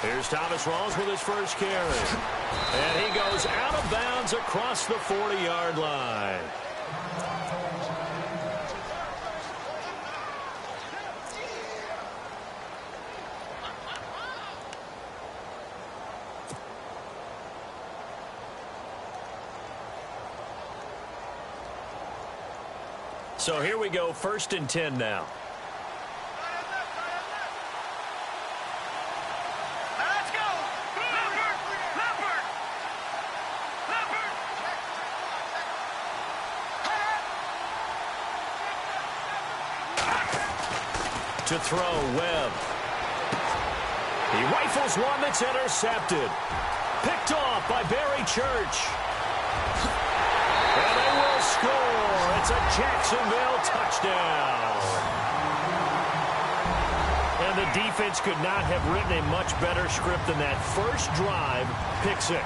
Here's Thomas Rawls with his first carry. And he goes out of bounds across the 40-yard line. So here we go, 1st and 10 now. Let's go! To throw, Webb. He rifles one that's intercepted. Picked off by Barry Church. And they will score. It's a Jacksonville touchdown. And the defense could not have written a much better script than that. First drive, pick 6.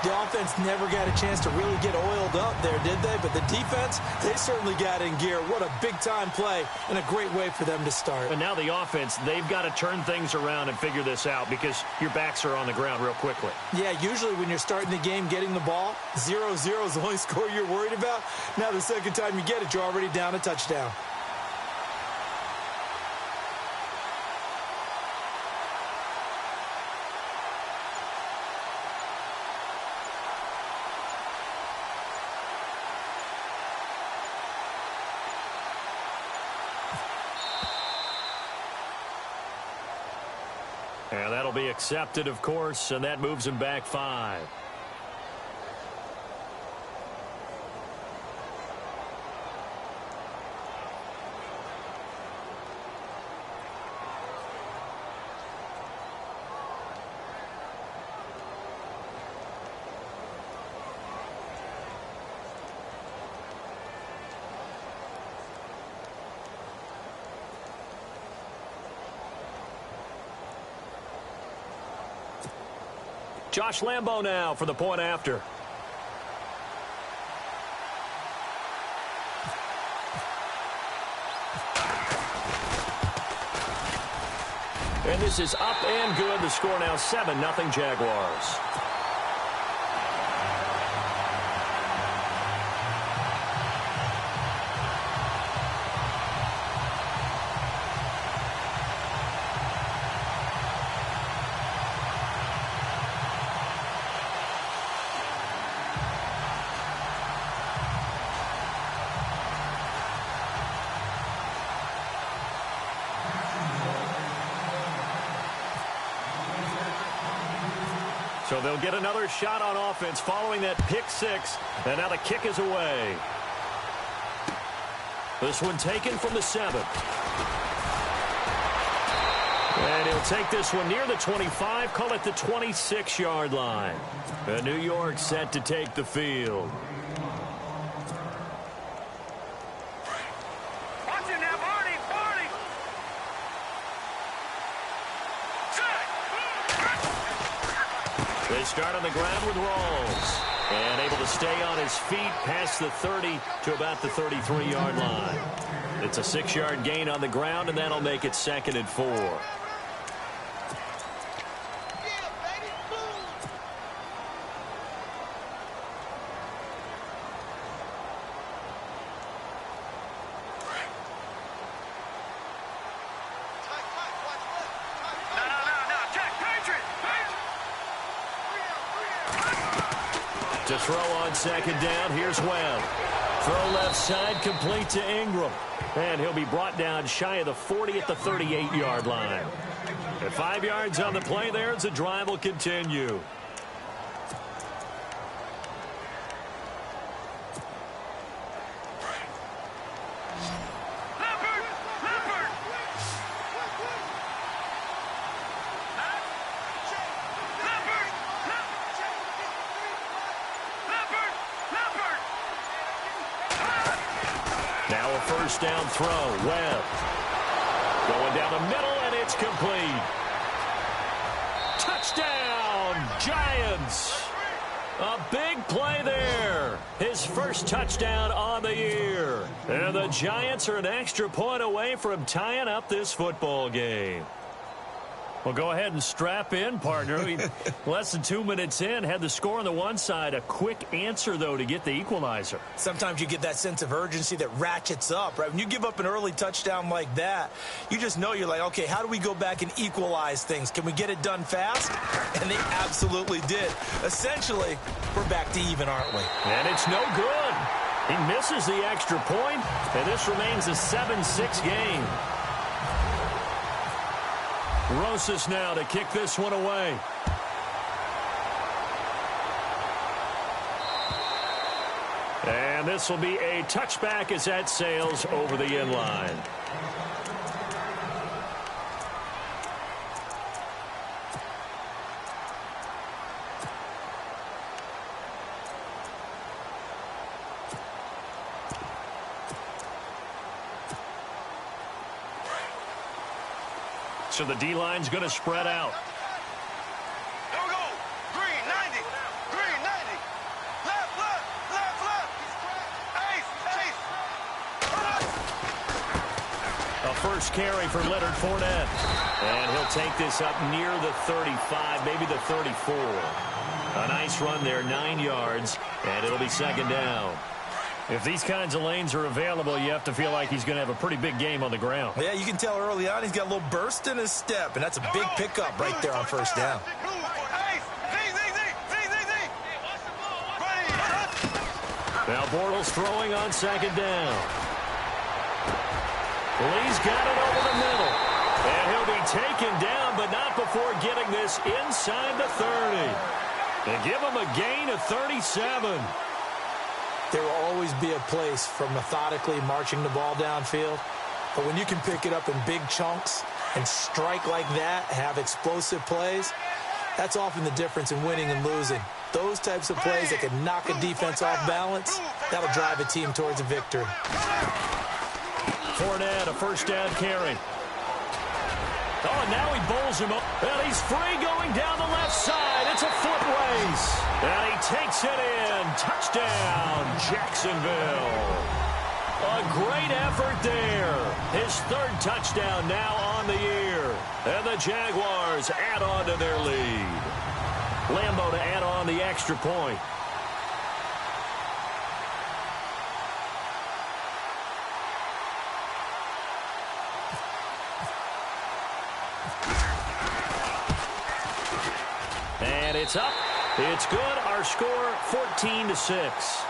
The offense never got a chance to really get oiled up there, did they? But the defense, they certainly got in gear. What a big-time play and a great way for them to start. And now the offense, they've got to turn things around and figure this out because your backs are on the ground real quickly. Yeah, usually when you're starting the game getting the ball, 0-0 is the only score you're worried about. Now the second time you get it, you're already down a touchdown. And that'll be accepted, of course, and that moves him back 5. Josh Lambo now for the point after. And this is up and good. The score now 7-0 Jaguars. So they'll get another shot on offense following that pick 6. And now the kick is away. This one taken from the 7. And he'll take this one near the 25, call it the 26-yard line. And New York set to take the field. They start on the ground with Rawls. And able to stay on his feet past the 30 to about the 33-yard line. It's a 6-yard gain on the ground, and that'll make it 2nd and 4. To throw on 2nd down, here's Webb. Throw left side, complete to Ingram. And he'll be brought down shy of the 40 at the 38-yard line. At 5 yards on the play there, the drive will continue. Now a first down throw. Webb going down the middle, and it's complete. Touchdown, Giants. A big play there. His first touchdown on the year. And the Giants are an extra point away from tying up this football game. Well, go ahead and strap in, partner. Less than 2 minutes in, had the score on the one side. A quick answer, though, to get the equalizer. Sometimes you get that sense of urgency that ratchets up, right? When you give up an early touchdown like that, you just know you're like, okay, how do we go back and equalize things? Can we get it done fast? And they absolutely did. Essentially, we're back to even, aren't we? And it's no good. He misses the extra point, and this remains a 7-6 game. Rosas now to kick this one away. And this will be a touchback as that sails over the end line. So the D-line's going to spread out. Here we go. Green, 90. Green, 90. Left, left, left, left. Ace, ace. A first carry for Leonard Fournette. And he'll take this up near the 35, maybe the 34. A nice run there, 9 yards, and it'll be second down. If these kinds of lanes are available, you have to feel like he's going to have a pretty big game on the ground. Yeah, you can tell early on he's got a little burst in his step, and that's a big pickup right there on first down. Now Bortles throwing on second down. Lee's got it over the middle. And he'll be taken down, but not before getting this inside the 30. They give him a gain of 37. There will always be a place for methodically marching the ball downfield. But when you can pick it up in big chunks and strike like that, have explosive plays, that's often the difference in winning and losing. Those types of plays that can knock a defense off balance, that'll drive a team towards a victory. Fournette, a first down carry. Oh, and now he bowls him up. And he's free going down the left side. It's a foot race. And he takes it in. Touchdown, Jacksonville. A great effort there. His third touchdown now on the year. And the Jaguars add on to their lead. Lambeau to add on the extra point. And it's up. It's good. Our score, 14-6.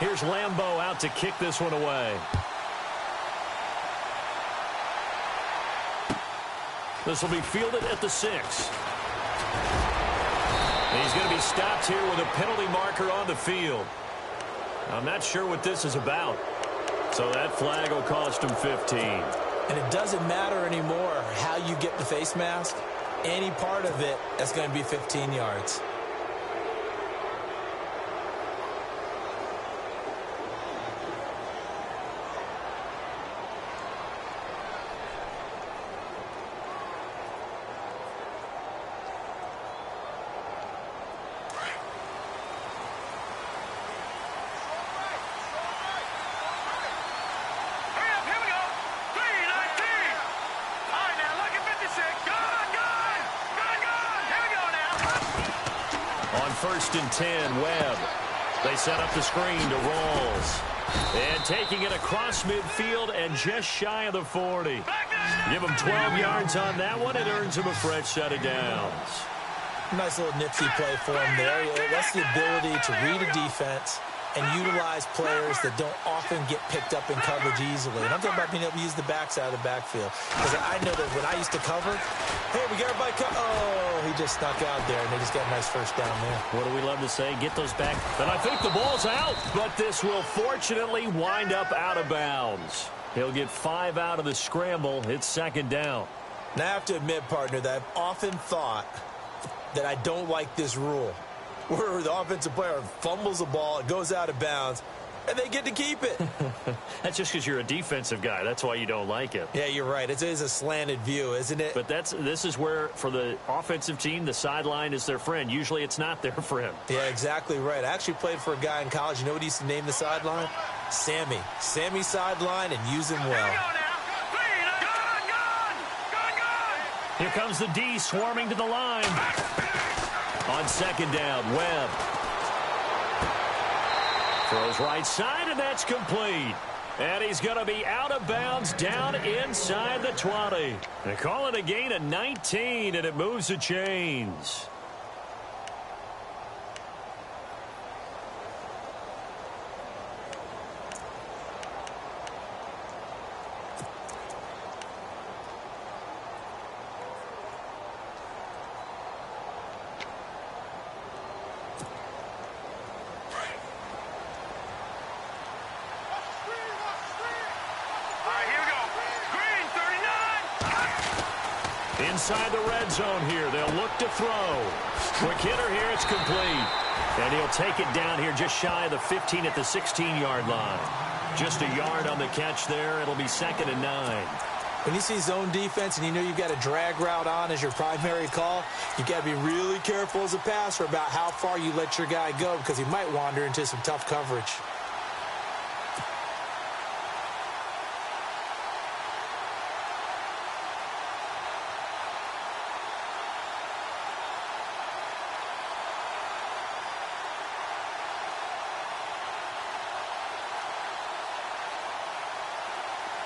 Here's Lambeau out to kick this one away. This will be fielded at the 6. And he's going to be stopped here with a penalty marker on the field. I'm not sure what this is about. So that flag will cost him 15. And it doesn't matter anymore how you get the face mask. Any part of it, that's going to be 15 yards. First and 10, Webb. They set up the screen to Rawls. And taking it across midfield and just shy of the 40. Give him 12 yards on that one. It earns him a fresh set of downs. Nice little nifty play for him there. That's the ability to read a defense and utilize players that don't often get picked up in coverage easily. And I'm talking about being able to use the backside of the backfield. Because I know that when I used to cover, hey, we got everybody covered. Oh, he just snuck out there, and they just got a nice first down there. What do we love to say? Get those back. And I think the ball's out, but this will fortunately wind up out of bounds. He'll get 5 out of the scramble. It's second down. Now, I have to admit, partner, that I've often thought that I don't like this rule. where the offensive player fumbles the ball, it goes out of bounds, and they get to keep it. That's just because you're a defensive guy. That's why you don't like it. Yeah, you're right. It is a slanted view, isn't it? But this is where, for the offensive team, the sideline is their friend. Usually it's not their friend. Yeah, exactly right. I actually played for a guy in college. You know what he used to name the sideline? Sammy. Sammy sideline, and use him well. Here comes the D swarming to the line. On second down, Webb. Throws right side, and that's complete. And he's going to be out of bounds down inside the 20. They call it a gain of 19, and it moves the chains. Inside the red zone here. They'll look to throw. Quick hitter here. It's complete. And he'll take it down here just shy of the 15 at the 16-yard line. Just a yard on the catch there. It'll be 2nd and 9. When you see zone defense and you know you've got a drag route on as your primary call, you got to be really careful as a passer about how far you let your guy go because he might wander into some tough coverage.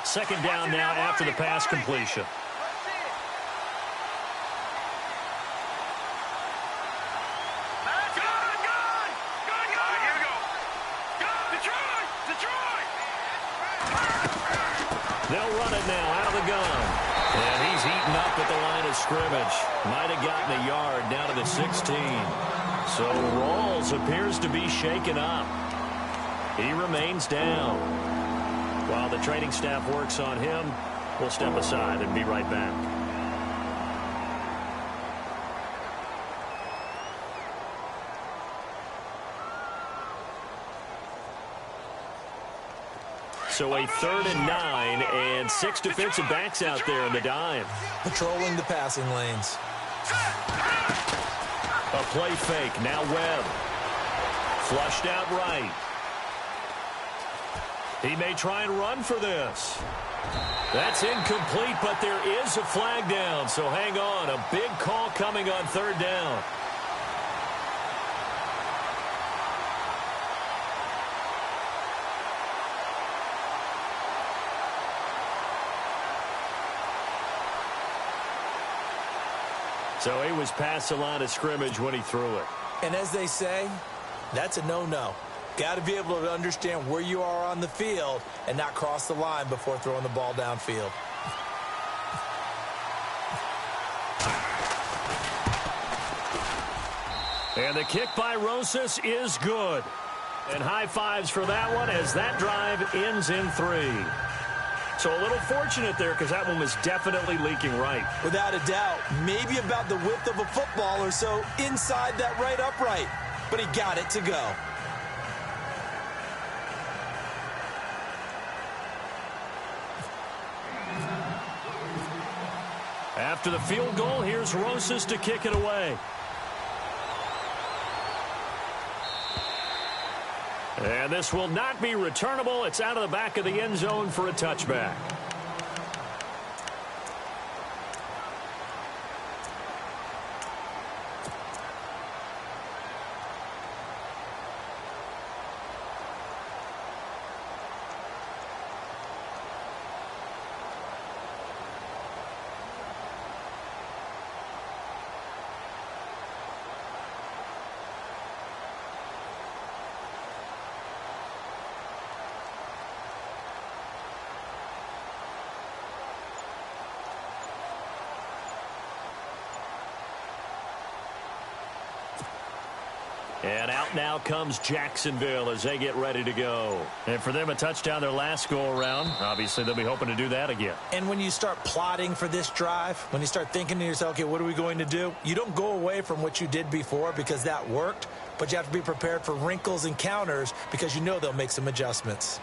Second down now after the pass completion. They'll run it now out of the gun. And he's eaten up at the line of scrimmage. Might have gotten a yard down to the 16. So Rawls appears to be shaken up. He remains down. While the training staff works on him, we'll step aside and be right back. So a 3rd and 9 and 6 defensive backs out there in the dime. Patrolling the passing lanes. A play fake. Now Webb. Flushed out right. He may try and run for this. That's incomplete, but there is a flag down. So hang on. A big call coming on 3rd down. So he was past the line of scrimmage when he threw it. And as they say, that's a no-no. Got to be able to understand where you are on the field and not cross the line before throwing the ball downfield. And the kick by Rosas is good. And high fives for that one as that drive ends in 3. So a little fortunate there because that one was definitely leaking right. Without a doubt, maybe about the width of a football or so inside that right upright. But he got it to go. After the field goal, here's Rosas to kick it away. And this will not be returnable. It's out of the back of the end zone for a touchback. And out now comes Jacksonville as they get ready to go. And for them, a touchdown their last go-around. Obviously, they'll be hoping to do that again. And when you start plotting for this drive, when you start thinking to yourself, okay, what are we going to do? You don't go away from what you did before because that worked, but you have to be prepared for wrinkles and counters because you know they'll make some adjustments.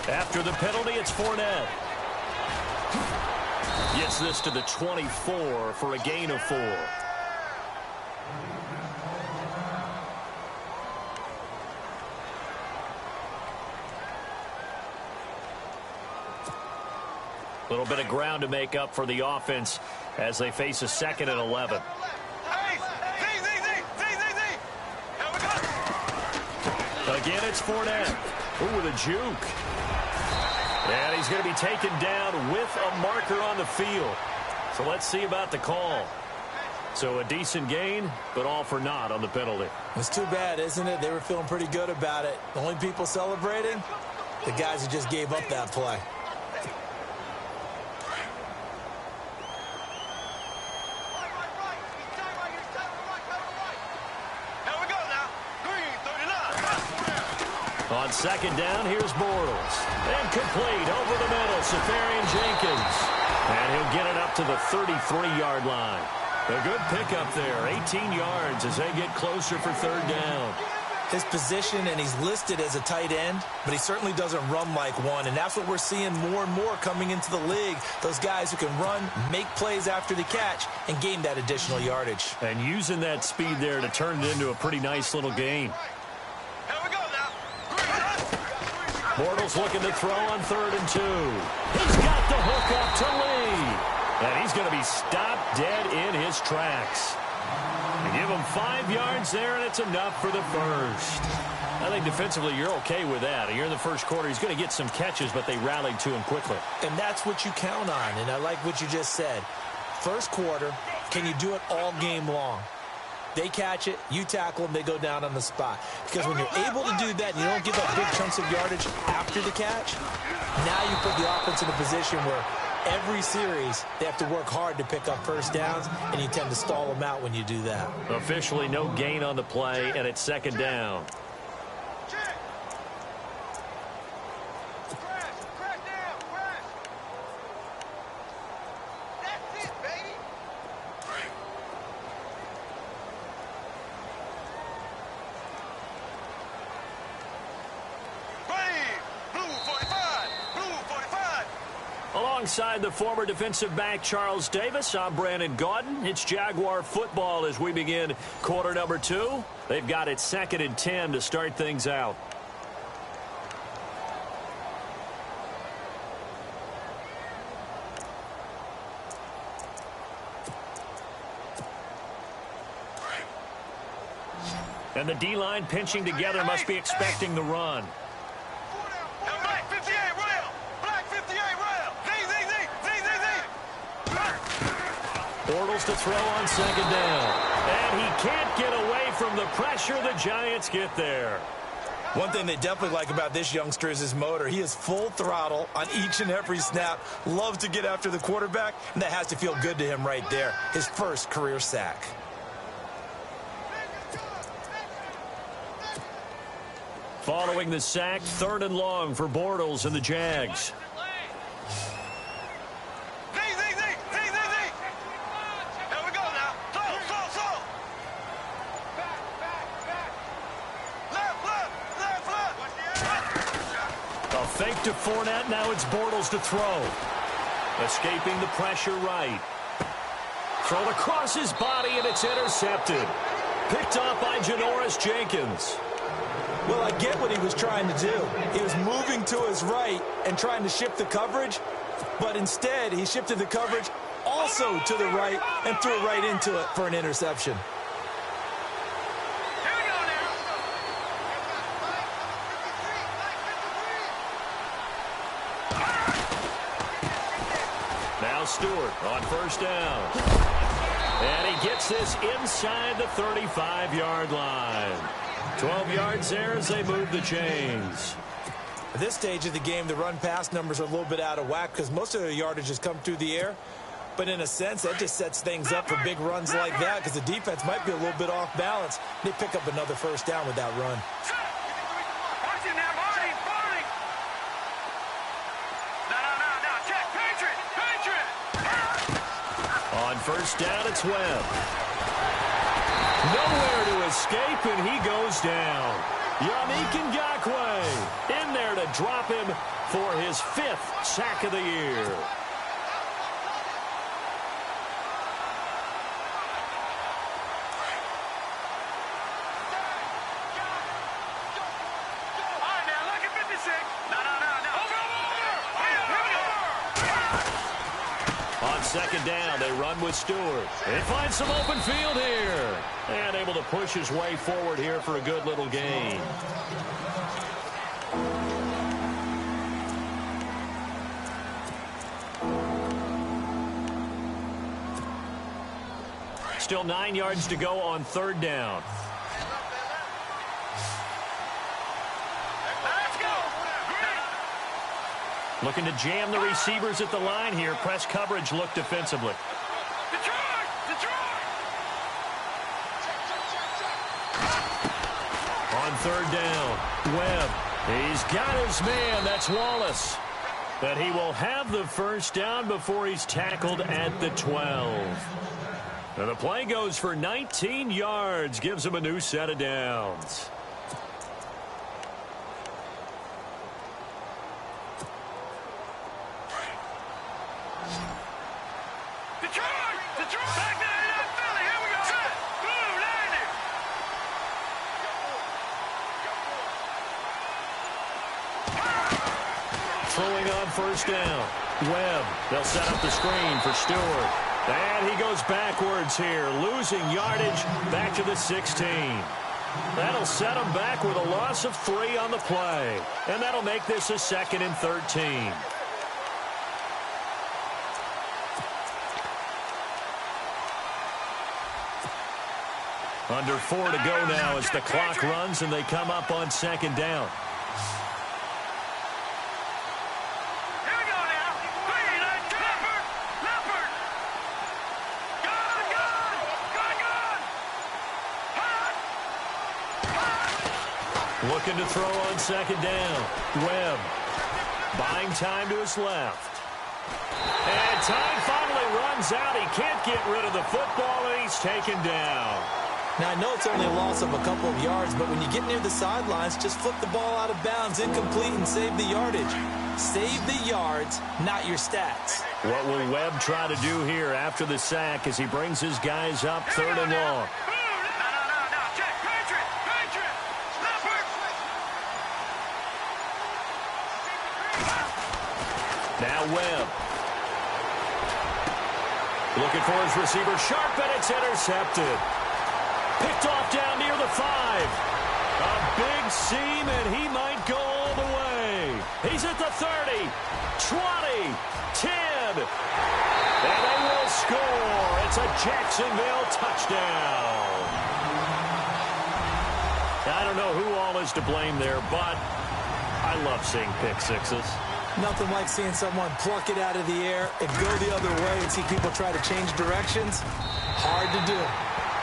After the penalty, it's Fournette. Gets this to the 24 for a gain of 4. A little bit of ground to make up for the offense as they face a 2nd and 11. Again, it's Fournette. Ooh, with a juke. And he's going to be taken down with a marker on the field. So let's see about the call. So a decent gain, but all for naught on the penalty. It's too bad, isn't it? They were feeling pretty good about it. The only people celebrating, the guys who just gave up that play. On 2nd down, here's Bortles. And complete over the middle, Safarian Jenkins. And he'll get it up to the 33-yard line. A good pickup there, 18 yards as they get closer for 3rd down. His position, and he's listed as a tight end, but he certainly doesn't run like one, and that's what we're seeing more and more coming into the league. Those guys who can run, make plays after the catch, and gain that additional yardage. And using that speed there to turn it into a pretty nice little gain. Bortles looking to throw on 3rd and 2. He's got the hook up to Lee. And he's going to be stopped dead in his tracks. They give him 5 yards there, and it's enough for the first. I think defensively you're okay with that. You're in the first quarter. He's going to get some catches, but they rallied to him quickly. And that's what you count on, and I like what you just said. First quarter, can you do it all game long? They catch it, you tackle them, they go down on the spot. Because when you're able to do that and you don't give up big chunks of yardage after the catch, now you put the offense in a position where every series they have to work hard to pick up first downs, and you tend to stall them out when you do that. Officially no gain on the play, and it's 2nd down. Alongside the former defensive back Charles Davis, I'm Brandon Gaudin. It's Jaguar football as we begin quarter number 2. They've got it 2nd and 10 to start things out. And the D-line pinching together must be expecting the run. Bortles to throw on 2nd down. And he can't get away from the pressure. The Giants get there. One thing they definitely like about this youngster is his motor. He is full throttle on each and every snap. Loves to get after the quarterback, and that has to feel good to him right there. His first career sack. Following the sack, 3rd and long for Bortles and the Jags. Z. Here we go now. Slow. Left. A fake to Fournette. Now it's Bortles to throw. Escaping the pressure right. Thrown across his body, and it's intercepted. Picked off by Janoris Jenkins. Well, I get what he was trying to do. He was moving to his right and trying to shift the coverage, but instead he shifted the coverage also to the right and threw it right into it for an interception. Here we go now. Now Stewart on first down. And he gets this inside the 35-yard line. 12 yards there as they move the chains. At this stage of the game, the run-pass numbers are a little bit out of whack because most of their yardage has come through the air. But in a sense, that just sets things up for big runs like that because the defense might be a little bit off balance. They pick up another first down with that run. Watch it now, Barney. No. Check. Patriot. On first down, it's Webb. Nowhere to escape, and he goes down. Yannick Ngakoue in there to drop him for his 5th sack of the year. All right, now, look at 56. No. On second down, they run with Stewart. They find some open field here. And able to push his way forward here for a good little gain. Still 9 yards to go on third down. Let's go. Looking to jam the receivers at the line here. Press coverage look defensively. Detroit. On third down, Webb. He's got his man. That's Wallace. But he will have the first down before he's tackled at the 12. And the play goes for 19 yards. Gives him a new set of downs. Detroit. Back there in Philly. Here we go. Set. Boom. Landing. Throwing on first down. Webb. They'll set up the screen for Stewart. And he goes backwards here, losing yardage back to the 16. That'll set him back with a loss of 3 on the play. And that'll make this a 2nd and 13. Under 4 to go now as the clock runs and they come up on second down. Here we go now. Green, Leopard. Gun. Looking to throw on second down. Webb buying time to his left. And time finally runs out. He can't get rid of the football, and he's taken down. Now, I know it's only a loss of a couple of yards, but when you get near the sidelines, just flip the ball out of bounds, incomplete, and save the yardage. Save the yards, not your stats. What will Webb try to do here after the sack as he brings his guys up 3rd and long? No. Check. Patriot. Leopard. Now Webb. Looking for his receiver sharp, and it's intercepted. Picked off down near the 5. A big seam, and he might go all the way. He's at the 30, 20, 10. And they will score. It's a Jacksonville touchdown. I don't know who all is to blame there, but I love seeing pick sixes. Nothing like seeing someone pluck it out of the air and go the other way and see people try to change directions. Hard to do.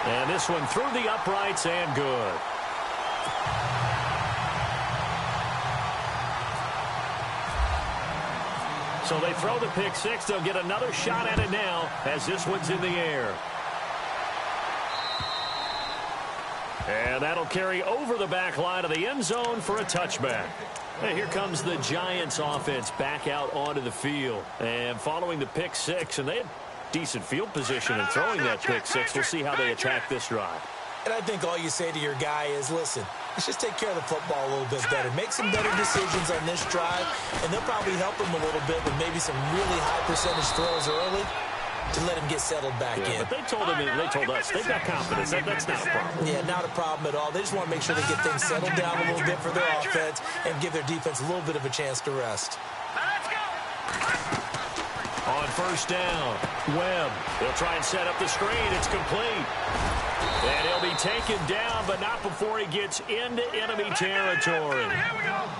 And this one through the uprights and good. So they throw the pick six. They'll get another shot at it now as this one's in the air. And that'll carry over the back line of the end zone for a touchback. And here comes the Giants offense back out onto the field. And following the pick six, and they had decent field position in throwing that pick six. We'll see how they attack this drive. And I think all you say to your guy is, listen, let's just take care of the football a little bit better. Make some better decisions on this drive, and they'll probably help him a little bit with maybe some really high percentage throws early to let him get settled back in. But they told us they've got confidence. That's not a problem. Yeah, not a problem at all. They just want to make sure they get things settled down a little bit for their offense and give their defense a little bit of a chance to rest. On first down, Webb. They'll try and set up the screen. It's complete. And he'll be taken down, but not before he gets into enemy territory.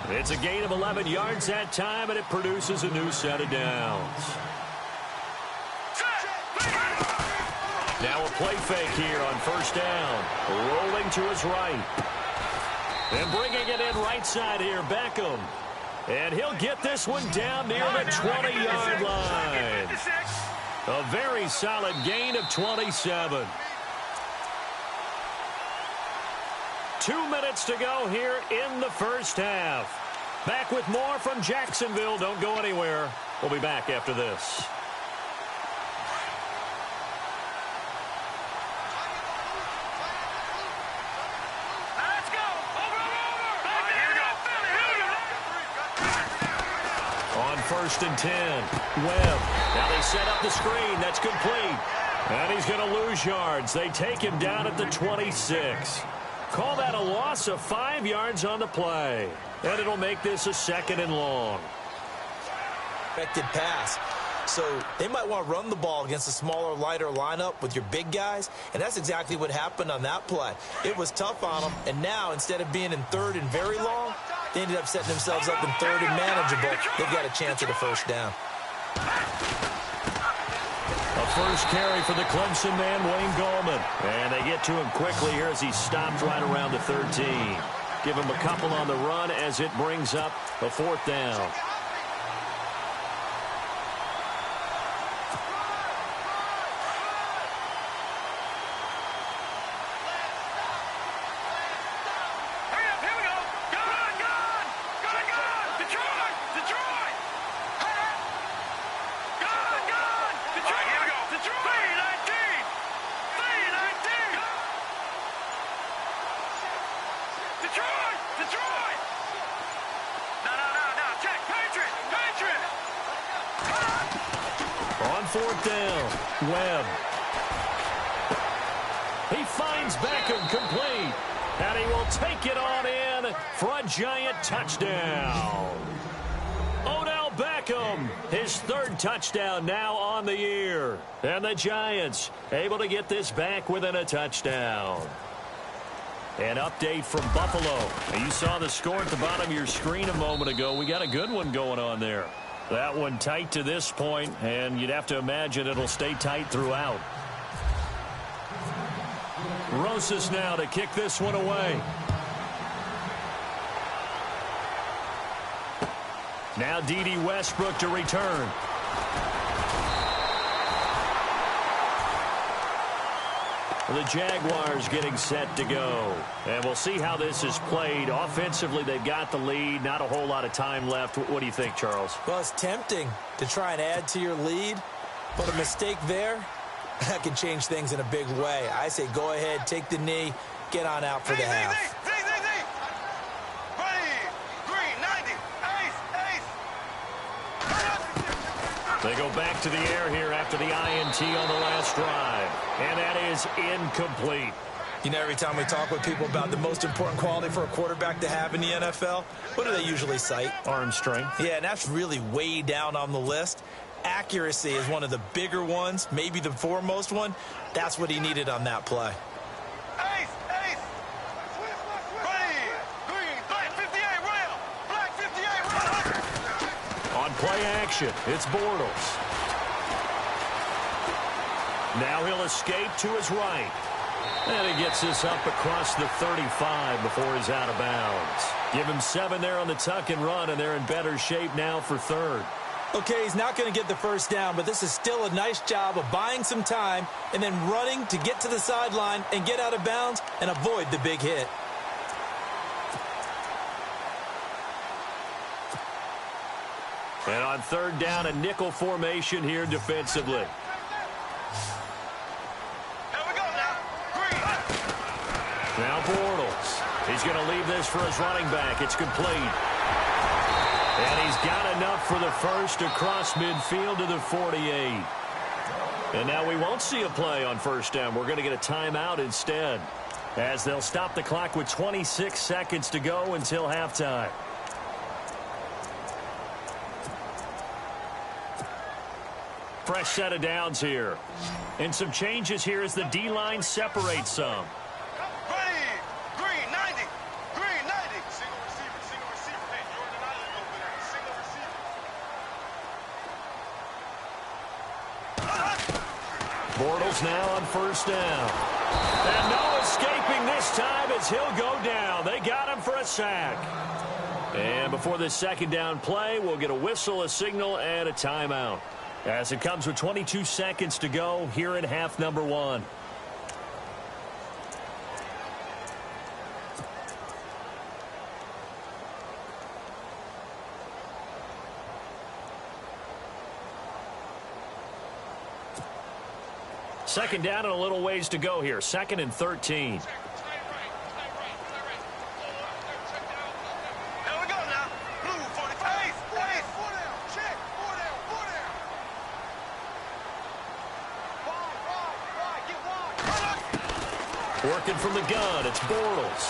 It's a gain of 11 yards that time, and it produces a new set of downs. Now a play fake here on first down. Rolling to his right. And bringing it in right side here, Beckham. And he'll get this one down near the 20-yard line. A very solid gain of 27. 2 minutes to go here in the first half. Back with more from Jacksonville. Don't go anywhere. We'll be back after this. First and 10. Webb. Now they set up the screen. That's complete. And he's going to lose yards. They take him down at the 26. Call that a loss of 5 yards on the play. And it'll make this a second and long. Expected pass. So they might want to run the ball against a smaller, lighter lineup with your big guys. And that's exactly what happened on that play. It was tough on them. And now, instead of being in third and very long, they ended up setting themselves up in third and manageable. They've got a chance at a first down. A first carry for the Clemson man, Wayne Gallman. And they get to him quickly here as he stopped right around the 13. Give him a couple on the run as it brings up a fourth down. Fourth down, Webb. He finds Beckham complete, and he will take it on in for a Giant touchdown. Odell Beckham, his third touchdown now on the year. And the Giants able to get this back within a touchdown. An update from Buffalo. You saw the score at the bottom of your screen a moment ago. We got a good one going on there. That one tight to this point, and you'd have to imagine it'll stay tight throughout. Rosas now to kick this one away. Now D.D. Westbrook to return. The Jaguars getting set to go. And we'll see how this is played. Offensively, they've got the lead. Not a whole lot of time left. What do you think, Charles? Well, it's tempting to try and add to your lead. But a mistake there, that can change things in a big way. I say go ahead, take the knee, get on out for the half. They go back to the air here after the INT on the last drive. And that is incomplete. You know, every time we talk with people about the most important quality for a quarterback to have in the NFL, what do they usually cite? Arm strength. Yeah, and that's really way down on the list. Accuracy is one of the bigger ones, maybe the foremost one. That's what he needed on that play. Play action. It's Bortles. Now he'll escape to his right. And he gets this up across the 35 before he's out of bounds. Give him 7 there on the tuck and run, and they're in better shape now for third. Okay, he's not going to get the first down, but this is still a nice job of buying some time and then running to get to the sideline and get out of bounds and avoid the big hit. And on third down, a nickel formation here defensively. Here we go now. Green. Now Bortles. He's going to leave this for his running back. It's complete. And he's got enough for the first across midfield to the 48. And now we won't see a play on first down. We're going to get a timeout instead, as they'll stop the clock with 26 seconds to go until halftime. Fresh set of downs here. And some changes here as the D-line separates some. Green 90. Green 90. Single receiver. Hey, you're in an island over there. Single receiver. Bortles now on first down. And no escaping this time as he'll go down. They got him for a sack. And before this second down play, we'll get a whistle, a signal, and a timeout, as it comes with 22 seconds to go here in half number one. Second down and a little ways to go here. 2nd and 13. Working from the gun, it's Bortles.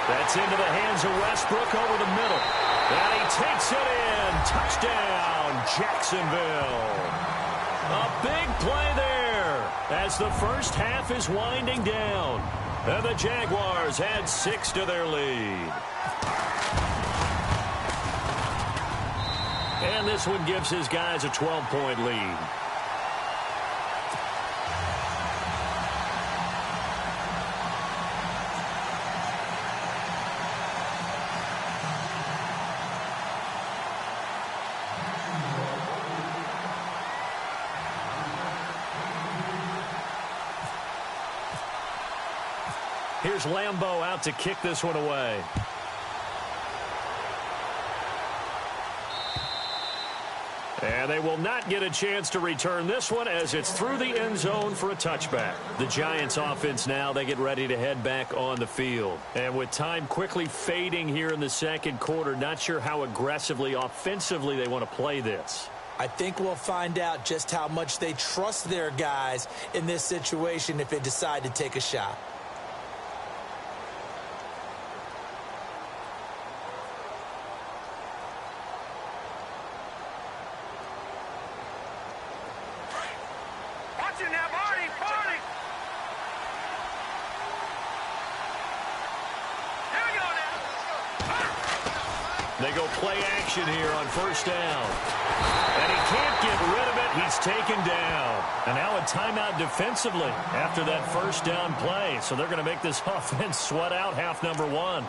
That's into the hands of Westbrook over the middle. And he takes it in. Touchdown, Jacksonville. A big play there as the first half is winding down. And the Jaguars add 6 to their lead. And this one gives his guys a 12-point lead. Here's Lambeau out to kick this one away. And they will not get a chance to return this one as it's through the end zone for a touchback. The Giants offense now, they get ready to head back on the field. And with time quickly fading here in the second quarter, not sure how aggressively, offensively they want to play this. I think we'll find out just how much they trust their guys in this situation if they decide to take a shot. They go play action here on first down. And he can't get rid of it. He's taken down. And now a timeout defensively after that first down play. So they're going to make this offense sweat out half number one.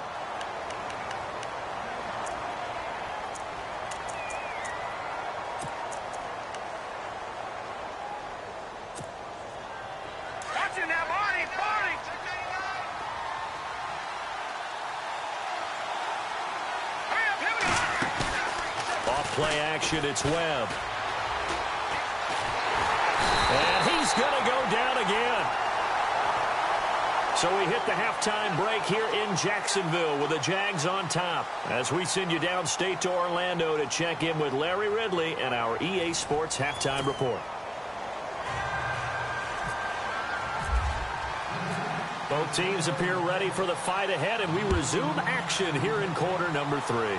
Play action, it's Webb. And he's going to go down again. So we hit the halftime break here in Jacksonville with the Jags on top, as we send you downstate to Orlando to check in with Larry Ridley and our EA Sports Halftime Report. Both teams appear ready for the fight ahead, and we resume action here in quarter number 3.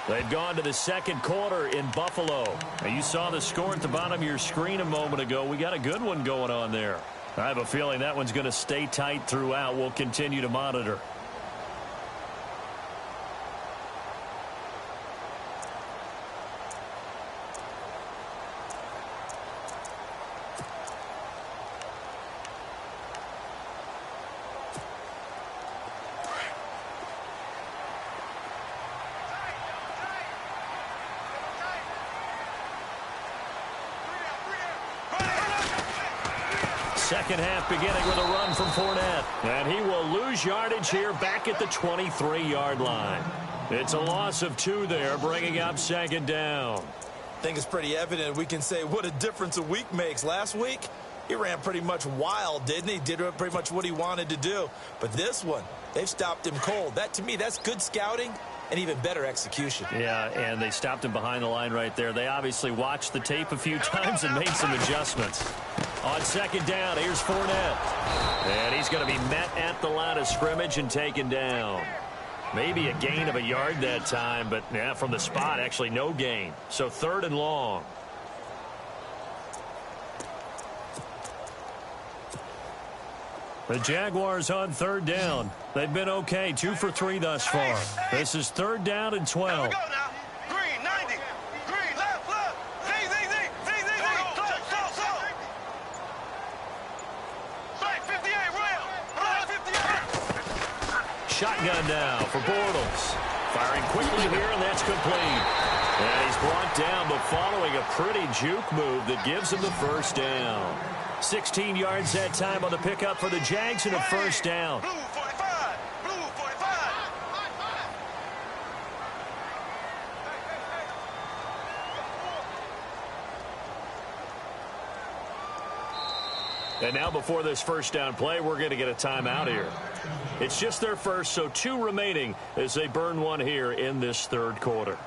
They've gone to the second quarter in Buffalo. Now, you saw the score at the bottom of your screen a moment ago. We got a good one going on there. I have a feeling that one's going to stay tight throughout. We'll continue to monitor. Second half beginning with a run from Fournette. And he will lose yardage here back at the 23-yard line. It's a loss of 2 there, bringing up second down. I think it's pretty evident. We can say what a difference a week makes. Last week, he ran pretty much wild, didn't he? Did pretty much what he wanted to do. But this one, they've stopped him cold. That, to me, that's good scouting and even better execution. Yeah, and they stopped him behind the line right there. They obviously watched the tape a few times and made some adjustments. On second down, here's Fournette. And he's going to be met at the line of scrimmage and taken down. Maybe a gain of a yard that time, but yeah, from the spot, actually no gain. So 3rd and long. The Jaguars on 3rd down. They've been okay, 2 for 3 thus far. This is 3rd down and 12. Here we go now. Green, 90. Green, left. Z. Right, 58, rail. Right, 58. Shotgun now for Bortles. Firing quickly here, and that's complete. And he's brought down, but following a pretty juke move that gives him the first down. 16 yards that time on the pickup for the Jags and a first down. Blue 45. Blue 45. And now before this first down play, we're going to get a timeout here. It's just their first, so 2 remaining as they burn one here in this 3rd quarter.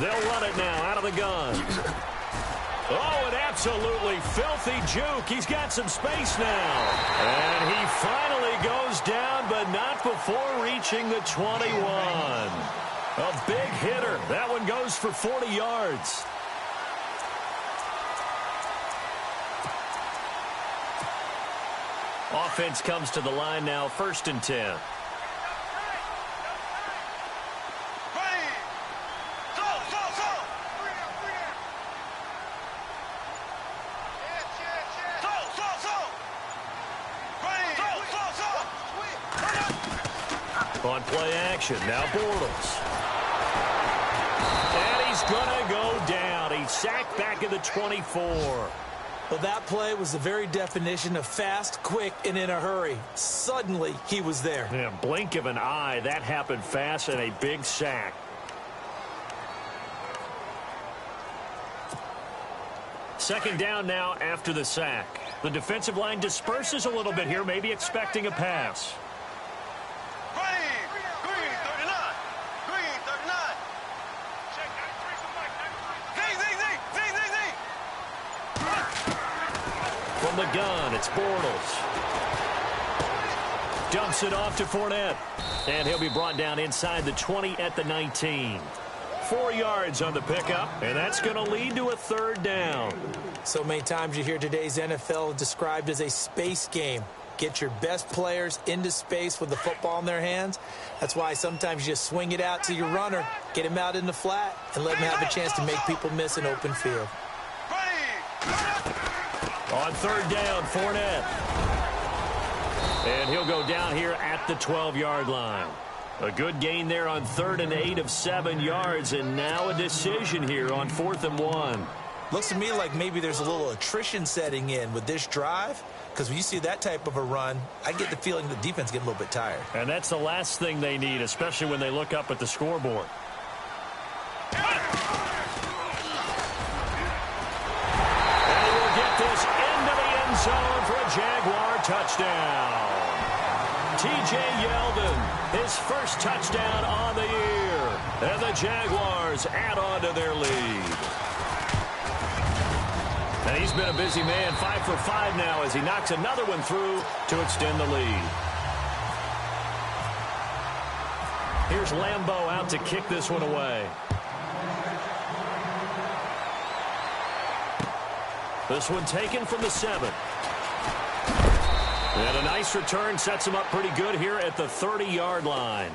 They'll run it now out of the gun. Oh, an absolutely filthy juke. He's got some space now. And he finally goes down, but not before reaching the 21. A big hitter. That one goes for 40 yards. Offense comes to the line now, 1st and 10. On play action, now Bortles. And he's going to go down. He's sacked back at the 24. Well, that play was the very definition of fast, quick, and in a hurry. Suddenly, he was there. Yeah, blink of an eye. That happened fast and a big sack. Second down now after the sack. The defensive line disperses a little bit here, maybe expecting a pass. From the gun, it's Bortles. Dumps it off to Fournette. And he'll be brought down inside the 20 at the 19. 4 yards on the pickup, and that's going to lead to a 3rd down. So many times you hear today's NFL described as a space game. Get your best players into space with the football in their hands. That's why sometimes you just swing it out to your runner, get him out in the flat, and let him have a chance to make people miss an open field. On 3rd down, Fournette. And he'll go down here at the 12-yard line. A good gain there on 3rd and 8 of 7 yards, and now a decision here on 4th and 1. Looks to me like maybe there's a little attrition setting in with this drive, because when you see that type of a run, I get the feeling the defense getting a little bit tired. And that's the last thing they need, especially when they look up at the scoreboard. And he will get this into the end zone for a Jaguar touchdown. T.J. Yeldon, his first touchdown on the year. And the Jaguars add on to their lead. And he's been a busy man, 5 for 5 now as he knocks another one through to extend the lead. Here's Lambeau out to kick this one away. This one taken from the 7. And a nice return sets them up pretty good here at the 30-yard line.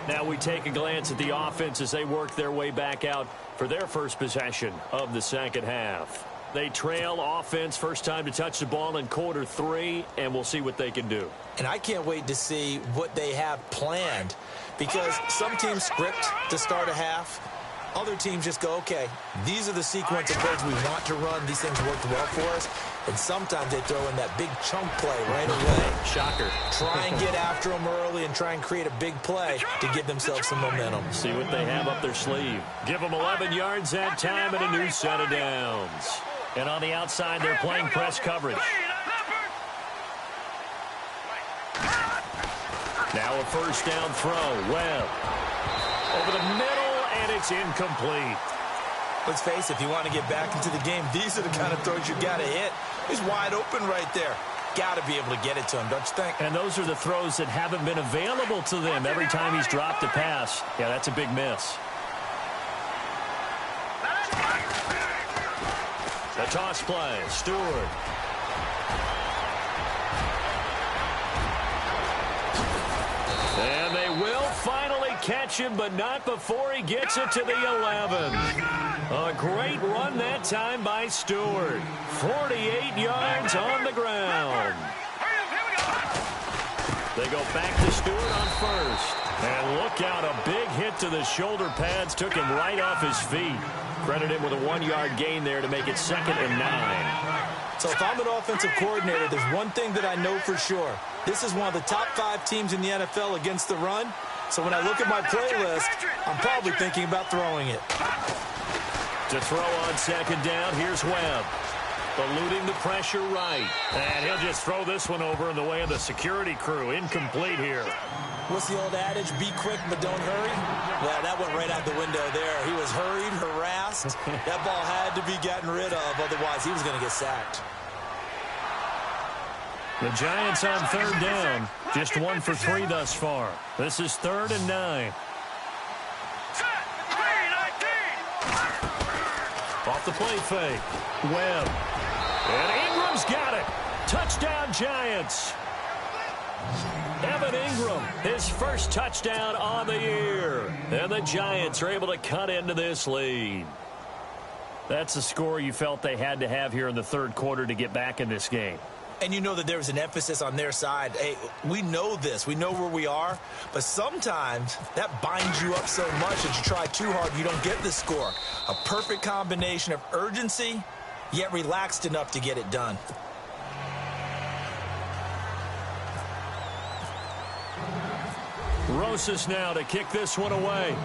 Now we take a glance at the offense as they work their way back out for their first possession of the second half. They trail offense first time to touch the ball in quarter 3, and we'll see what they can do. And I can't wait to see what they have planned, because some teams script to start a half. Other teams just go, okay, these are the sequence of plays we want to run. These things worked well for us. And sometimes they throw in that big chunk play right away. Shocker. Try and get after them early and try and create a big play to give themselves some momentum. See what they have up their sleeve. Give them 11 yards that time and a new set of downs. And on the outside, they're playing press coverage. Now a first down throw. Webb over the middle, and it's incomplete. Let's face it, if you want to get back into the game, these are the kind of throws you got to hit. He's wide open right there. Got to be able to get it to him, don't you think? And those are the throws that haven't been available to them every time he's dropped a pass. Yeah, that's a big miss. The toss play, Stewart. And they will finally catch him, but not before he gets it to the 11. A great run that time by Stewart. 48 yards on the ground. They go back to Stewart on first. And look out, a big hit to the shoulder pads took him right off his feet. Credit him with a 1-yard gain there to make it 2nd and 9. So if I'm an offensive coordinator, there's one thing that I know for sure. This is one of the top 5 teams in the NFL against the run. So when I look at my playlist, I'm probably thinking about throwing it. To throw on 2nd down, here's Webb. Eluding the pressure right. And he'll just throw this one over in the way of the security crew. Incomplete here. What's the old adage? Be quick, but don't hurry. Yeah, that went right out the window there. He was hurried, harassed. That ball had to be gotten rid of, otherwise he was going to get sacked. The Giants on 3rd down. Just 1 for 3 thus far. This is 3rd and 9. Off the play fake. Webb. And Ingram's got it. Touchdown, Giants. Evan Ingram, his first touchdown on the year. And the Giants are able to cut into this lead. That's the score you felt they had to have here in the 3rd quarter to get back in this game. And you know that there was an emphasis on their side. Hey, we know this. We know where we are. But sometimes that binds you up so much that you try too hard, you don't get the score. A perfect combination of urgency, yet relaxed enough to get it done. Rosas now to kick this one away.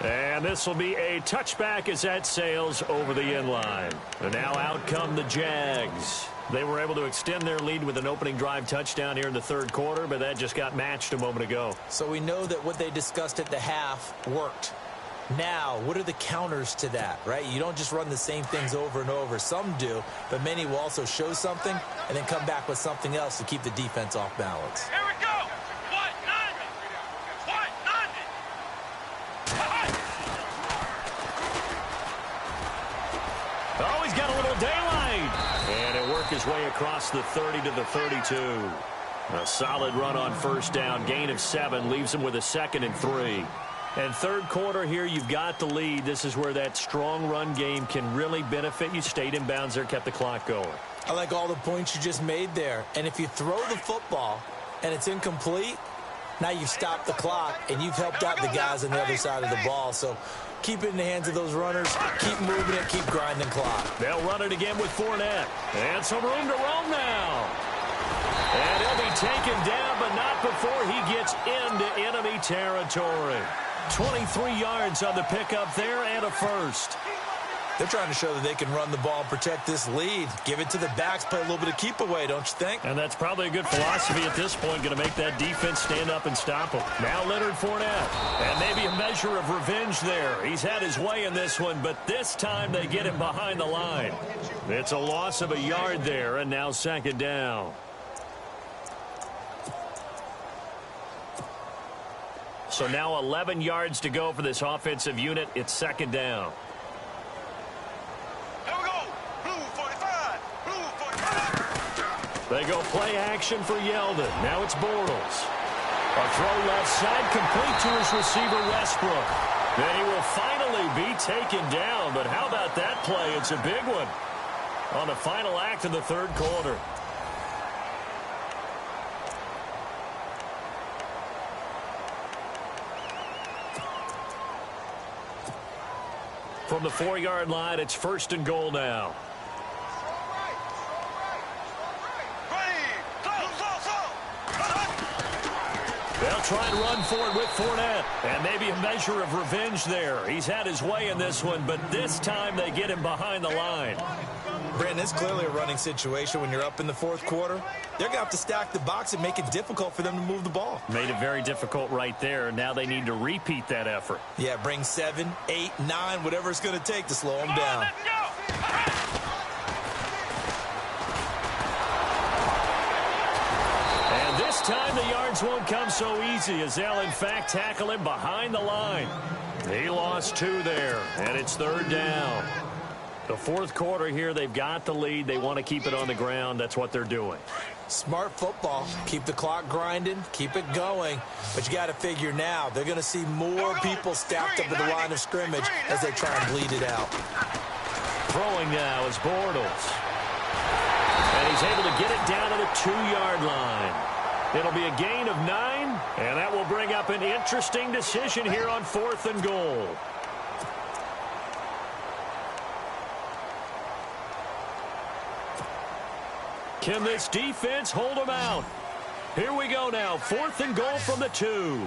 And this will be a touchback as that sails over the end line. And now out come the Jags. They were able to extend their lead with an opening drive touchdown here in the 3rd quarter, but that just got matched a moment ago. So we know that what they discussed at the half worked. Now, what are the counters to that, right? You don't just run the same things over and over. Some do, but many will also show something and then come back with something else to keep the defense off balance. Here we go. Oh, he's got a little daylight. And it worked his way across the 30 to the 32. A solid run on first down. Gain of 7 leaves him with a 2nd and 3. And 3rd quarter here, you've got the lead. This is where that strong run game can really benefit you. Stayed in bounds there, kept the clock going. I like all the points you just made there. And if you throw the football and it's incomplete, now you've stopped the clock and you've helped out the guys on the other side of the ball. So keep it in the hands of those runners. Keep moving it. Keep grinding clock. They'll run it again with Fournette. And some room to roam now. And he'll be taken down, but not before he gets into enemy territory. 23 yards on the pickup there and a first. They're trying to show that they can run the ball and protect this lead. Give it to the backs, play a little bit of keep away, don't you think? And that's probably a good philosophy at this point, going to make that defense stand up and stop him. Now Leonard Fournette. And maybe a measure of revenge there. He's had his way in this one, but this time they get him behind the line. It's a loss of a yard there, and now 2nd down. So now 11 yards to go for this offensive unit. It's 2nd down. Here we go. They go play action for Yeldon. Now it's Bortles. A throw left side complete to his receiver, Westbrook. Then he will finally be taken down. But how about that play? It's a big one on the final act of the third quarter. From the 4-yard line, it's 1st and goal now. They'll try and run for it with Fournette. And maybe a measure of revenge there. He's had his way in this one, but this time they get him behind the line. Brandon, it's clearly a running situation when you're up in the fourth quarter. They're going to have to stack the box and make it difficult for them to move the ball. Made it very difficult right there. Now they need to repeat that effort. Yeah, bring 7, 8, 9, whatever it's going to take to slow them down. And this time the yards won't come so easy as they'll, in fact, tackle him behind the line. He lost 2 there, and it's 3rd down. The fourth quarter here, they've got the lead. They want to keep it on the ground. That's what they're doing. Smart football. Keep the clock grinding. Keep it going. But you got to figure now, they're going to see more people stacked up at the line of scrimmage as they try and bleed it out. Throwing now is Bortles. And he's able to get it down to the 2-yard line. It'll be a gain of 9, and that will bring up an interesting decision here on 4th and goal. Can this defense hold them out? Here we go now. 4th and goal from the 2.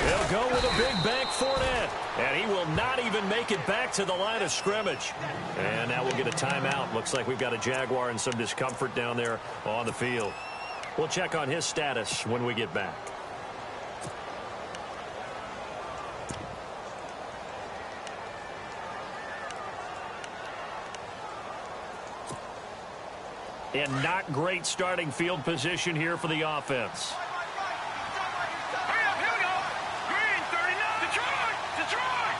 They'll go with a big bank Fournette. And he will not even make it back to the line of scrimmage. And now we'll get a timeout. Looks like we've got a Jaguar in some discomfort down there on the field. We'll check on his status when we get back. And not great starting field position here for the offense. Hurry up, here we go. Green, 39. Detroit, Detroit.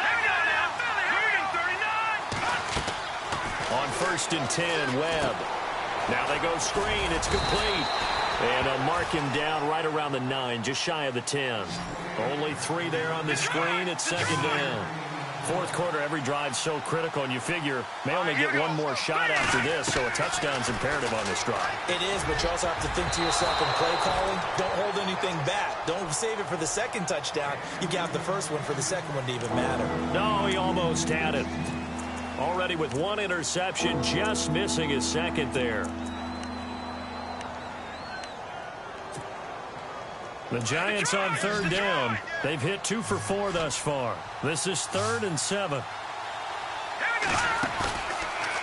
Here we go now. Green, 39. On 1st and 10, Webb. Now they go screen. It's complete. And they'll mark him down right around the 9, just shy of the 10. Only 3 there on the screen. It's 2nd down. Fourth quarter, every drive so critical, and you figure may only get one more shot after this, so a touchdown's imperative on this drive. It is, but you also have to think to yourself in play calling, don't hold anything back. Don't save it for the second touchdown. You got the first one for the second one to even matter. No, he almost had it. Already with 1 interception, just missing his second there. The Giants on 3rd down. They've hit 2 for 4 thus far. This is 3rd and 7.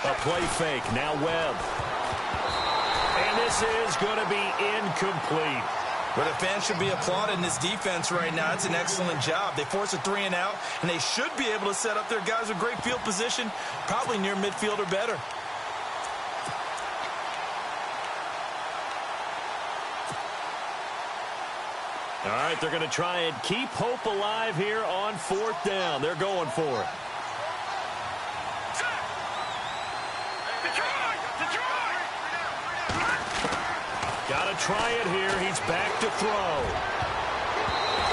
A play fake. Now Webb. And this is going to be incomplete. But the fans should be applauding this defense right now. It's an excellent job. They force a 3 and out, and they should be able to set up their guys with great field position, probably near midfield or better. All right, they're going to try and keep hope alive here on 4th down. They're going for it. Got to try it here. He's back to throw.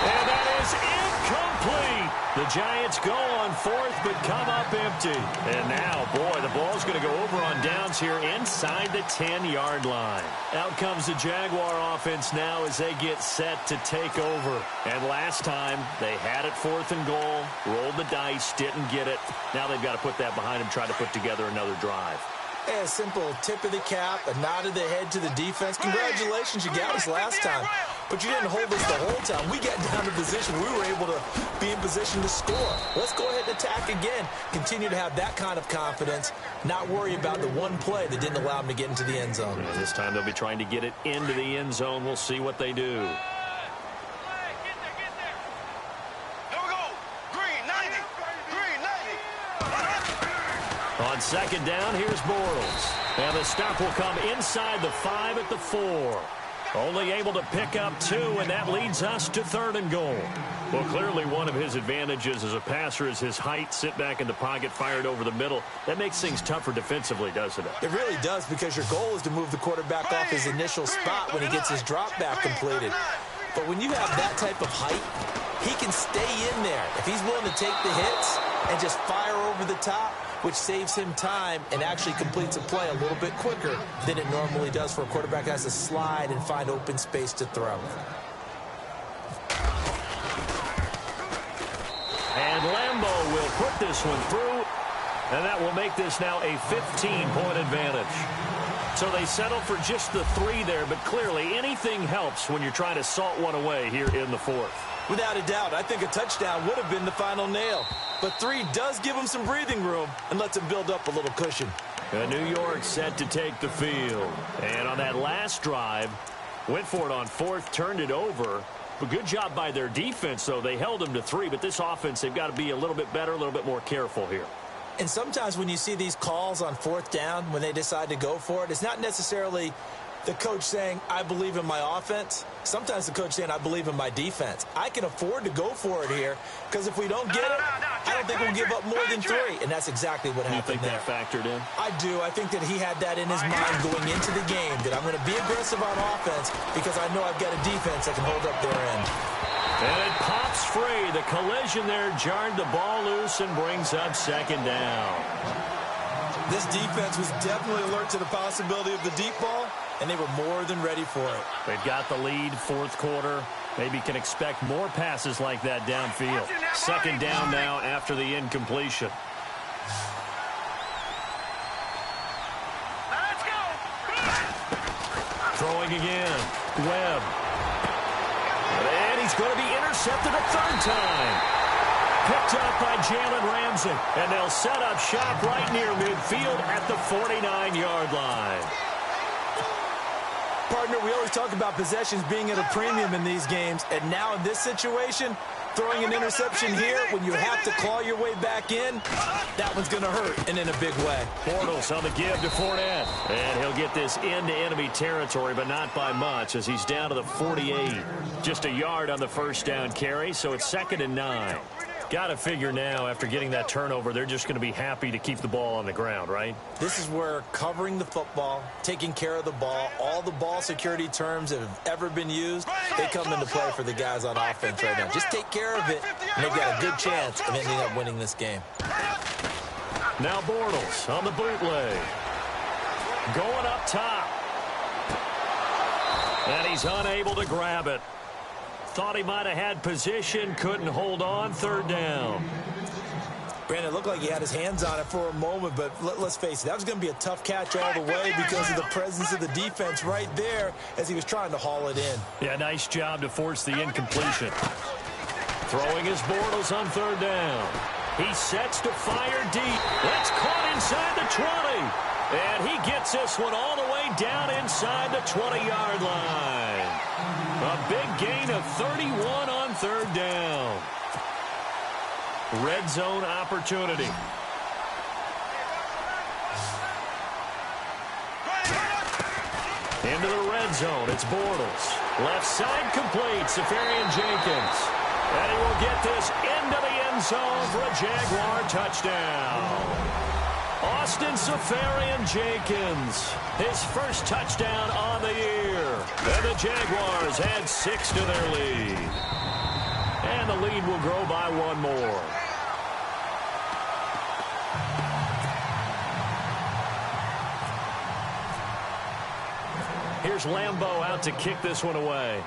And that is incomplete. The Giants go on 4th but come up empty. And now, boy, the ball's going to go over on downs here inside the 10-yard line. Out comes the Jaguar offense now as they get set to take over. And last time, they had it 4th and goal, rolled the dice, didn't get it. Now they've got to put that behind them, try to put together another drive. Hey, a simple tip of the cap, a nod of the head to the defense. Congratulations, you got us last time. But you didn't hold us the whole time. We got down to position. We were able to be in position to score. Let's go ahead and attack again. Continue to have that kind of confidence. Not worry about the one play that didn't allow them to get into the end zone. And this time they'll be trying to get it into the end zone. We'll see what they do. On 2nd down, here's Bortles. And the stop will come inside the 5 at the 4. Only able to pick up 2, and that leads us to 3rd and goal. Well, clearly one of his advantages as a passer is his height. Sit back in the pocket, fired over the middle. That makes things tougher defensively, doesn't it? It really does, because your goal is to move the quarterback off his initial spot when he gets his drop back completed. But when you have that type of height, he can stay in there. If he's willing to take the hits and just fire over the top, which saves him time and actually completes a play a little bit quicker than it normally does for a quarterback that has to slide and find open space to throw. And Lambeau will put this one through, and that will make this now a 15-point advantage. So they settle for just the 3 there, but clearly anything helps when you're trying to salt one away here in the 4th. Without a doubt, I think a touchdown would have been the final nail. But 3 does give him some breathing room and lets him build up a little cushion. And New York set to take the field. And on that last drive, went for it on 4th, turned it over. But good job by their defense, though. They held them to 3, but this offense, they've got to be a little bit better, a little bit more careful here. And sometimes when you see these calls on 4th down, when they decide to go for it, it's not necessarily the coach saying, I believe in my offense. Sometimes the coach saying, I believe in my defense. I can afford to go for it here, because if we don't get it, I don't think we'll give up more than 3. And that's exactly what happened there. You think that factored in? I do. I think that he had that in his mind going into the game, that I'm going to be aggressive on offense because I know I've got a defense that can hold up their end. And it pops free. The collision there jarred the ball loose and brings up 2nd down. This defense was definitely alert to the possibility of the deep ball, and they were more than ready for it. They've got the lead, 4th quarter. Maybe can expect more passes like that downfield. 2nd down now after the incompletion. Let's go. Throwing again. Webb. And he's going to be intercepted a 3rd time. Picked up by Jalen Ramsey. And they'll set up shop right near midfield at the 49-yard line. Partner, we always talk about possessions being at a premium in these games, and now in this situation, throwing an interception here when you have to claw your way back in, that one's going to hurt, and in a big way. Bortles on the give to Fournette, and he'll get this into enemy territory, but not by much, as he's down to the 48. Just a yard on the 1st down carry, so it's 2nd and 9. Got to figure now, after getting that turnover, they're just going to be happy to keep the ball on the ground, right? This is where covering the football, taking care of the ball, all the ball security terms that have ever been used, they come into play for the guys on offense right now. Just take care of it, and they've got a good chance of ending up winning this game. Now Bortles on the bootleg. Going up top. And he's unable to grab it. Thought he might have had position, couldn't hold on, 3rd down. Brandon, it looked like he had his hands on it for a moment, but let's face it, that was going to be a tough catch all the way because of the presence of the defense right there as he was trying to haul it in. Yeah, nice job to force the incompletion. Throwing his Bortles on 3rd down. He sets to fire deep. That's caught inside the 20. And he gets this one all the way down inside the 20-yard line. A big gain of 31 on 3rd down. Red zone opportunity. Into the red zone, it's Bortles. Left side complete, Safarian-Jenkins. And he will get this into the end zone for a Jaguar touchdown. Austin Safarian-Jenkins, his first touchdown on the year. And the Jaguars add 6 to their lead. And the lead will grow by 1 more. Here's Lambeau out to kick this one away.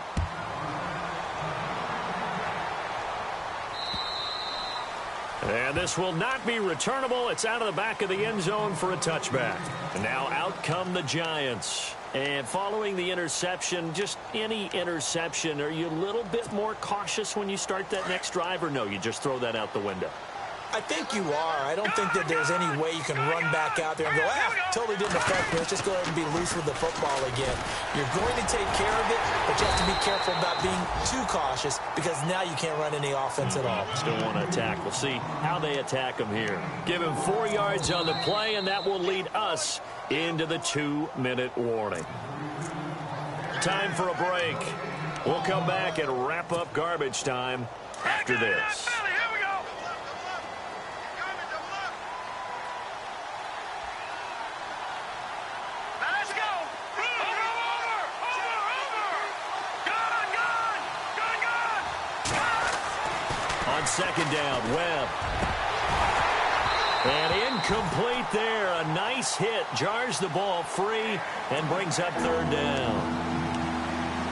And this will not be returnable. It's out of the back of the end zone for a touchback. And now out come the Giants. And following the interception, just any interception, are you a little bit more cautious when you start that next drive, or no, you just throw that out the window? I think you are. I don't think that there's any way you can run back out there and go, totally didn't affect me. Let's just go ahead and be loose with the football again. You're going to take care of it, but you have to be careful about being too cautious because now you can't run any offense at all. Still want to attack. We'll see how they attack him here. Give him 4 yards on the play, and that will lead us into the 2-minute warning. Time for a break. We'll come back and wrap up garbage time after this. On second down, Webb. And incomplete there. A nice hit. Jars the ball free and brings up third down.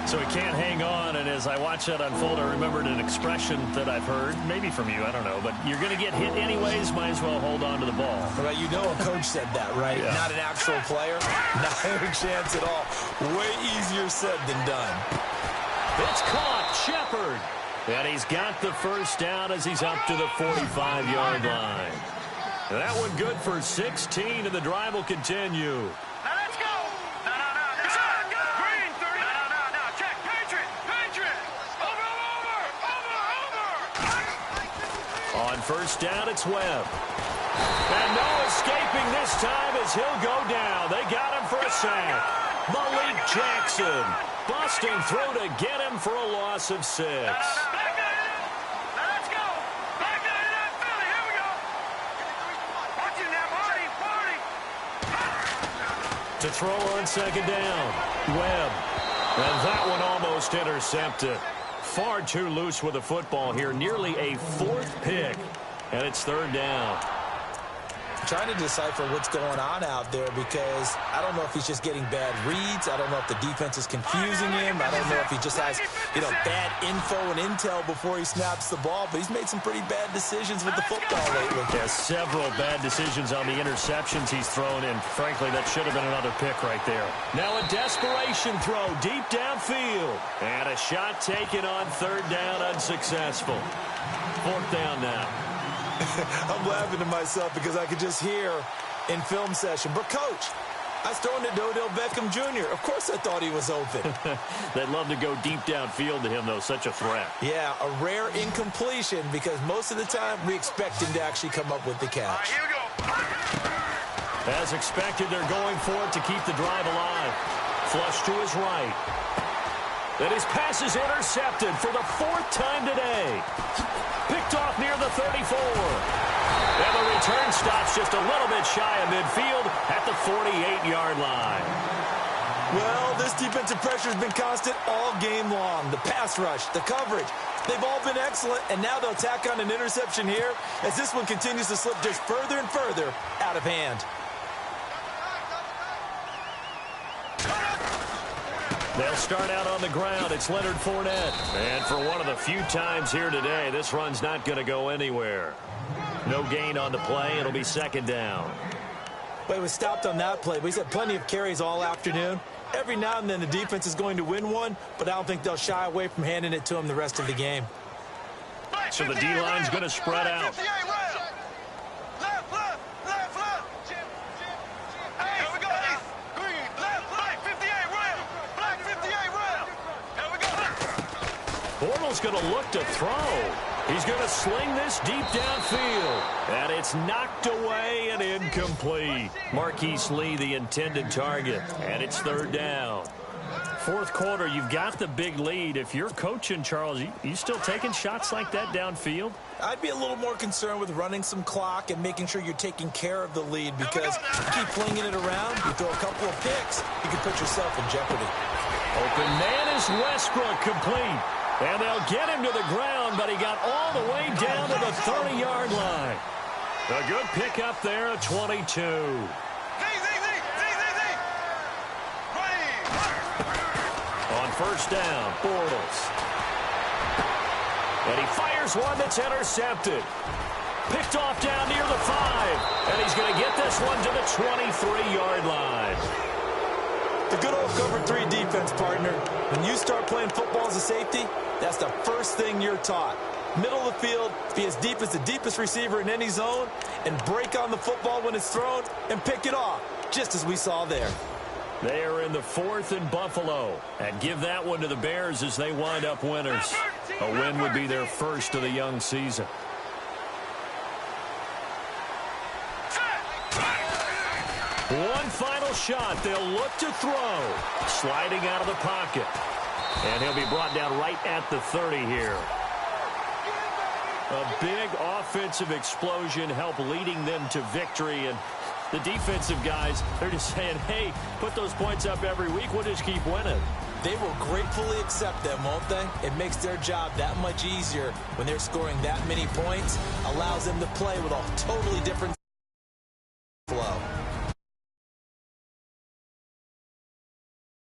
So he can't hang on, and as I watch that unfold, I remembered an expression that I've heard, maybe from you, I don't know, but you're going to get hit anyways, might as well hold on to the ball. Well, you know a coach said that, right? Yeah. Not an actual player. Not a chance at all. Way easier said than done. It's caught. Shepard. And he's got the first down as he's up to the 45-yard line. And that one good for 16, and the drive will continue. On first down, it's Webb. And no escaping this time as he'll go down. They got him for a sack. Malik Jackson busting through to get him for a loss of 6. To throw on second down, Webb. And that one almost intercepted. Far too loose with the football here. Nearly a 4th pick. And it's third down. I'm trying to decipher what's going on out there because I don't know if he's just getting bad reads. I don't know if the defense is confusing him. I don't know if he just has, bad info and intel before he snaps the ball. But he's made some pretty bad decisions with the football lately. Yeah, several bad decisions on the interceptions he's thrown, and frankly, that should have been another pick right there. Now a desperation throw deep downfield. And a shot taken on third down, unsuccessful. 4th down now. I'm laughing to myself because I could just hear in film session, but coach, I was throwing to Odell Beckham Jr. Of course I thought he was open. They'd love to go deep downfield to him, though. Such a threat. Yeah, a rare incompletion because most of the time we expect him to actually come up with the catch. Here we go. As expected, they're going for it to keep the drive alive. Flush to his right. And his pass is intercepted for the 4th time today. Picked off near the 34. And the return stops just a little bit shy of midfield at the 48-yard line. Well, this defensive pressure has been constant all game long. The pass rush, the coverage, they've all been excellent, and now they'll tack on an interception here as this one continues to slip just further and further out of hand. They'll start out on the ground. It's Leonard Fournette. And for one of the few times here today, this run's not going to go anywhere. No gain on the play. It'll be second down. Well, he was stopped on that play, but he's had plenty of carries all afternoon. Every now and then the defense is going to win one, but I don't think they'll shy away from handing it to him the rest of the game. So the D-line's going to spread out. Bortles going to look to throw. He's going to sling this deep downfield. And it's knocked away and incomplete. Marquise Lee, the intended target. And it's third down. 4th quarter, you've got the big lead. If you're coaching, Charles, you still taking shots like that downfield? I'd be a little more concerned with running some clock and making sure you're taking care of the lead because you keep flinging it around, you throw a couple of picks, you can put yourself in jeopardy. Open man is Westbrook, complete. And they'll get him to the ground, but he got all the way down to the 30-yard line. A good pickup there at 22. On first down, Bortles. And he fires one that's intercepted. Picked off down near the 5. And he's going to get this one to the 23-yard line. The good old cover 3 defense, partner. When you start playing football as a safety, that's the first thing you're taught. Middle of the field, be as deep as the deepest receiver in any zone, and break on the football when it's thrown and pick it off, just as we saw there. They are in the 4th in Buffalo, and give that one to the Bears as they wind up winners. A win would be their first of the young season. One final shot. They'll look to throw. Sliding out of the pocket. And he'll be brought down right at the 30 here. A big offensive explosion helped leading them to victory. And the defensive guys, they're just saying, hey, put those points up every week. We'll just keep winning. They will gratefully accept them, won't they? It makes their job that much easier when they're scoring that many points. Allows them to play with a totally different